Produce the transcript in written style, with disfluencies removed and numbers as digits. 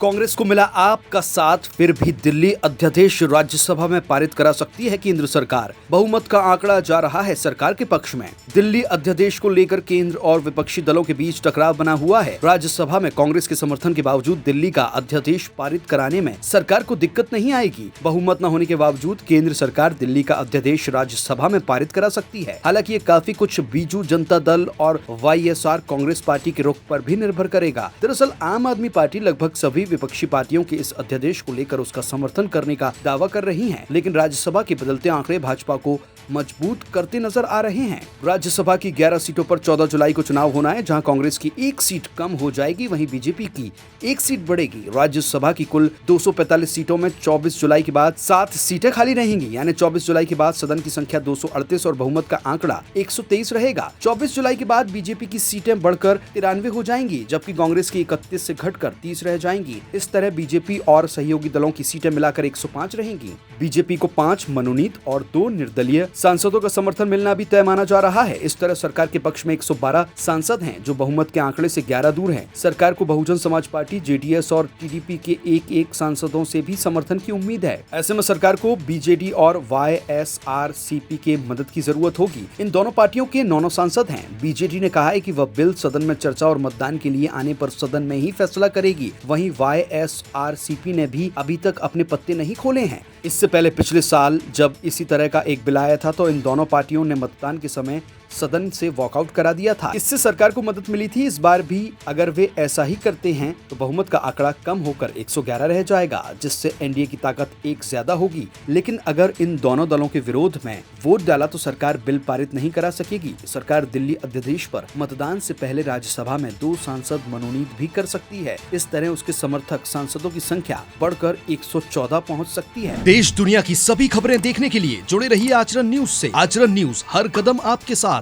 कांग्रेस को मिला आपका साथ, फिर भी दिल्ली अध्यादेश राज्यसभा में पारित करा सकती है केंद्र सरकार। बहुमत का आंकड़ा जा रहा है सरकार के पक्ष में। दिल्ली अध्यादेश को लेकर केंद्र और विपक्षी दलों के बीच टकराव बना हुआ है। राज्यसभा में कांग्रेस के समर्थन के बावजूद दिल्ली का अध्यादेश पारित कराने में सरकार को दिक्कत नहीं आएगी। बहुमत न होने के बावजूद केंद्र सरकार दिल्ली का अध्यादेश राज्यसभा में पारित करा सकती है। हालांकि ये काफी कुछ बीजू जनता दल और वाईएसआर कांग्रेस पार्टी के रुख पर भी निर्भर करेगा। दरअसल आम आदमी पार्टी लगभग सभी विपक्षी पार्टियों के इस अध्यादेश को लेकर उसका समर्थन करने का दावा कर रही हैं, लेकिन राज्यसभा के बदलते आंकड़े भाजपा को मजबूत करते नजर आ रहे हैं। राज्यसभा की 11 सीटों पर 14 जुलाई को चुनाव होना है, जहां कांग्रेस की 1 सीट कम हो जाएगी, वहीं बीजेपी की 1 सीट बढ़ेगी। राज्यसभा की कुल 245 सीटों में 24 जुलाई के बाद 7 सीटें खाली रहेंगी, यानी 24 जुलाई के बाद सदन की संख्या 238 और बहुमत का आंकड़ा 123 रहेगा। 24 जुलाई के बाद बीजेपी की सीटें बढ़कर 93 हो जाएंगी, जबकि कांग्रेस की 31 से घटकर 30 रह जाएंगी। इस तरह बीजेपी और सहयोगी दलों की सीटें मिलाकर 105 रहेंगी। बीजेपी को 5 मनोनीत और 2 निर्दलीय सांसदों का समर्थन मिलना भी तय माना जा रहा है। इस तरह सरकार के पक्ष में 112 सांसद हैं, जो बहुमत के आंकड़े से 11 दूर हैं। सरकार को बहुजन समाज पार्टी, जेडीएस और टीडीपी के एक सांसदों से भी समर्थन की उम्मीद है। ऐसे में सरकार को बीजेडी और वाईएसआरसीपी के मदद की जरूरत होगी। इन दोनों पार्टियों के 9 सांसद हैं। बीजेडी ने कहा है कि वह बिल सदन में चर्चा और मतदान के लिए आने पर सदन में ही फैसला करेगी। वहीं वाईएसआरसीपी ने भी अभी तक अपने पत्ते नहीं खोले हैं। इससे पहले पिछले साल जब इसी तरह का एक बिल आया था, तो इन दोनों पार्टियों ने मतदान के समय सदन से वॉकआउट करा दिया था। इससे सरकार को मदद मिली थी। इस बार भी अगर वे ऐसा ही करते हैं तो बहुमत का आंकड़ा कम होकर 111 रह जाएगा, जिससे एनडीए की ताकत 1 ज्यादा होगी। लेकिन अगर इन दोनों दलों के विरोध में वोट डाला तो सरकार बिल पारित नहीं करा सकेगी। सरकार दिल्ली अध्यादेश पर मतदान से पहले राज्यसभा में 2 सांसद मनोनीत भी कर सकती है। इस तरह उसके समर्थक सांसदों की संख्या बढ़कर 114 पहुँच सकती है। देश दुनिया की सभी खबरें देखने के लिए जुड़े रहिए आचरण न्यूज से। आचरण न्यूज, हर कदम आपके साथ।